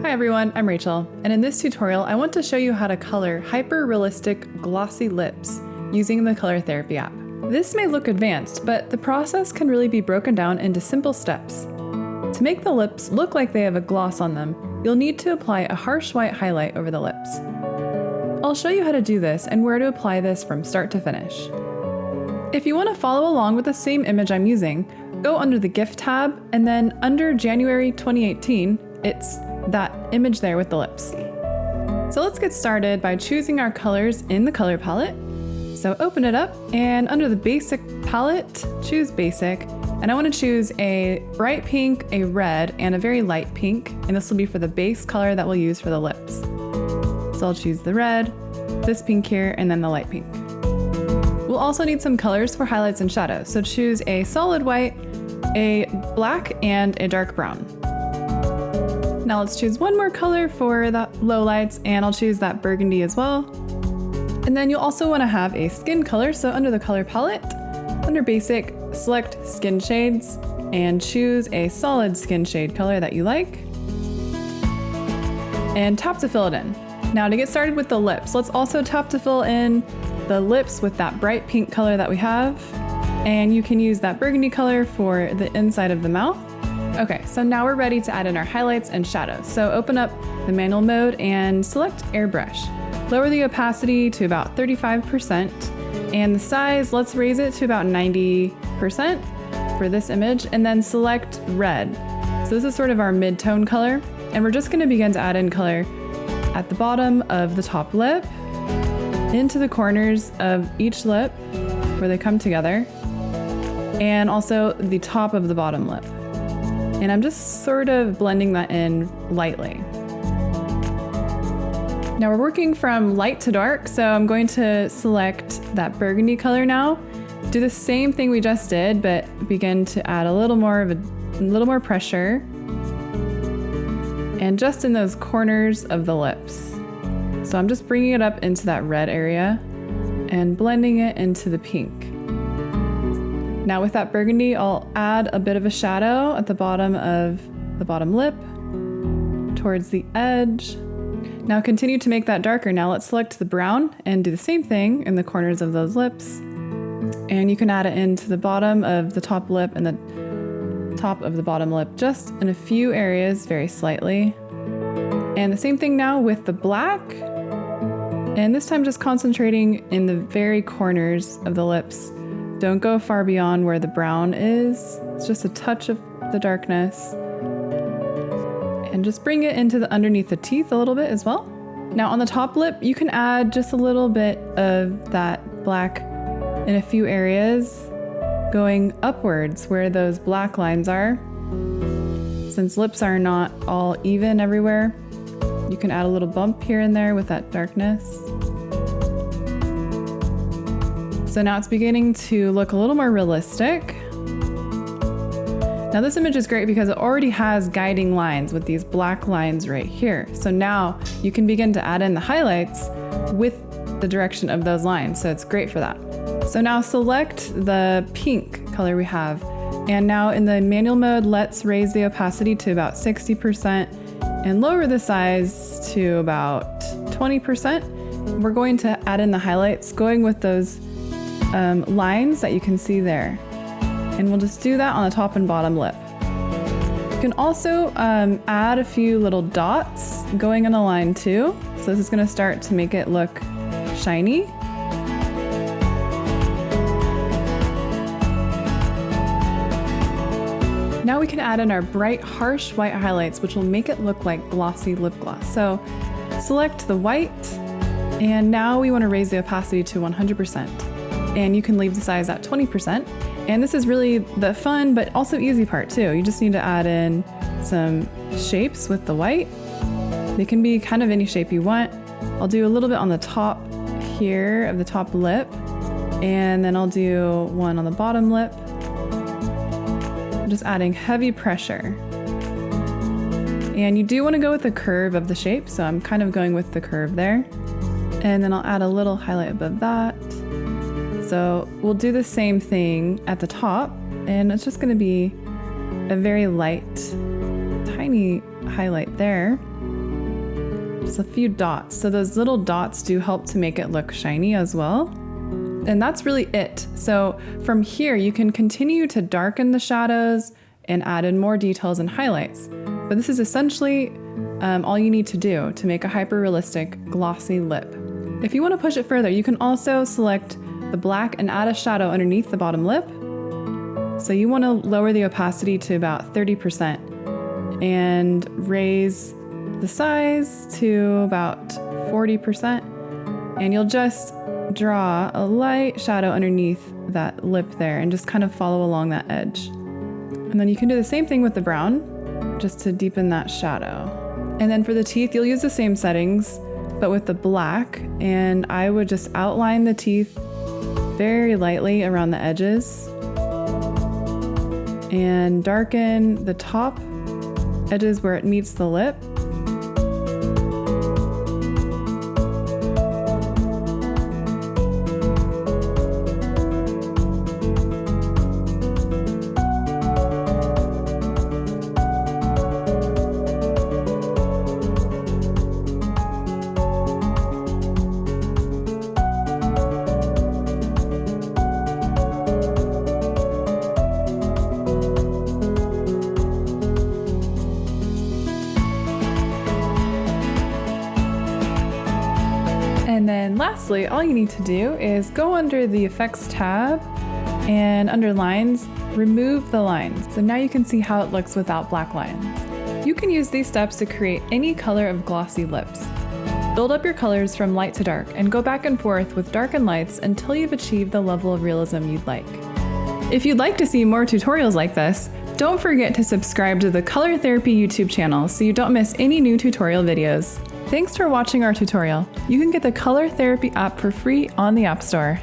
Hi everyone, I'm Rachel, and in this tutorial I want to show you how to color hyper-realistic glossy lips using the Color Therapy app. This may look advanced, but the process can really be broken down into simple steps. To make the lips look like they have a gloss on them, you'll need to apply a harsh white highlight over the lips. I'll show you how to do this and where to apply this from start to finish. If you want to follow along with the same image I'm using, go under the GIF tab and then under January 2018, it's that image there with the lips. So let's get started by choosing our colors in the color palette. So open it up and under the basic palette, choose basic. And I want to choose a bright pink, a red, and a very light pink. And this will be for the base color that we'll use for the lips. So I'll choose the red, this pink here, and then the light pink. We'll also need some colors for highlights and shadows. So choose a solid white, a black, and a dark brown. Now let's choose one more color for the lowlights, and I'll choose that burgundy as well. And then you'll also want to have a skin color. So under the color palette, under basic, select skin shades and choose a solid skin shade color that you like. And tap to fill it in. Now to get started with the lips, let's also tap to fill in the lips with that bright pink color that we have. And you can use that burgundy color for the inside of the mouth. Okay, so now we're ready to add in our highlights and shadows. So open up the manual mode and select airbrush. Lower the opacity to about 35%, and the size, let's raise it to about 90% for this image, and then select red. So this is sort of our mid-tone color, and we're just gonna begin to add in color at the bottom of the top lip, into the corners of each lip where they come together, and also the top of the bottom lip. And I'm just sort of blending that in lightly. Now we're working from light to dark, so I'm going to select that burgundy color now. Do the same thing we just did, but begin to add a little more pressure. And just in those corners of the lips. So I'm just bringing it up into that red area and blending it into the pink. Now with that burgundy, I'll add a bit of a shadow at the bottom of the bottom lip, towards the edge. Now continue to make that darker. Now let's select the brown and do the same thing in the corners of those lips. And you can add it into the bottom of the top lip and the top of the bottom lip, just in a few areas, very slightly. And the same thing now with the black. And this time just concentrating in the very corners of the lips. Don't go far beyond where the brown is. It's just a touch of the darkness. And just bring it into the underneath the teeth a little bit as well. Now on the top lip, you can add just a little bit of that black in a few areas, going upwards where those black lines are. Since lips are not all even everywhere, you can add a little bump here and there with that darkness. So now it's beginning to look a little more realistic. Now this image is great because it already has guiding lines with these black lines right here. So now you can begin to add in the highlights with the direction of those lines. So it's great for that. So now select the pink color we have. And now in the manual mode, let's raise the opacity to about 60% and lower the size to about 20%. We're going to add in the highlights, going with those lines that you can see there. And we'll just do that on the top and bottom lip. You can also add a few little dots going in a line too. So this is going to start to make it look shiny. Now we can add in our bright, harsh white highlights, which will make it look like glossy lip gloss. So select the white, and now we want to raise the opacity to 100%. And you can leave the size at 20%. And this is really the fun, but also easy part too. You just need to add in some shapes with the white. They can be kind of any shape you want. I'll do a little bit on the top here of the top lip, and then I'll do one on the bottom lip. I'm just adding heavy pressure. And you do want to go with the curve of the shape, so I'm kind of going with the curve there. And then I'll add a little highlight above that. So we'll do the same thing at the top, and it's just going to be a very light, tiny highlight there. just a few dots. So those little dots do help to make it look shiny as well. And that's really it. So from here, you can continue to darken the shadows and add in more details and highlights. But this is essentially all you need to do to make a hyper-realistic glossy lip. If you want to push it further, you can also select the black and add a shadow underneath the bottom lip. So you want to lower the opacity to about 30% and raise the size to about 40%. And you'll just draw a light shadow underneath that lip there and just kind of follow along that edge. And then you can do the same thing with the brown, just to deepen that shadow. And then for the teeth, you'll use the same settings, but with the black, and I would just outline the teeth very lightly around the edges and darken the top edges where it meets the lip. And then lastly, all you need to do is go under the Effects tab and under Lines, remove the lines. So now you can see how it looks without black lines. You can use these steps to create any color of glossy lips. Build up your colors from light to dark and go back and forth with dark and lights until you've achieved the level of realism you'd like. If you'd like to see more tutorials like this, don't forget to subscribe to the Color Therapy YouTube channel so you don't miss any new tutorial videos. Thanks for watching our tutorial. You can get the Color Therapy app for free on the App Store.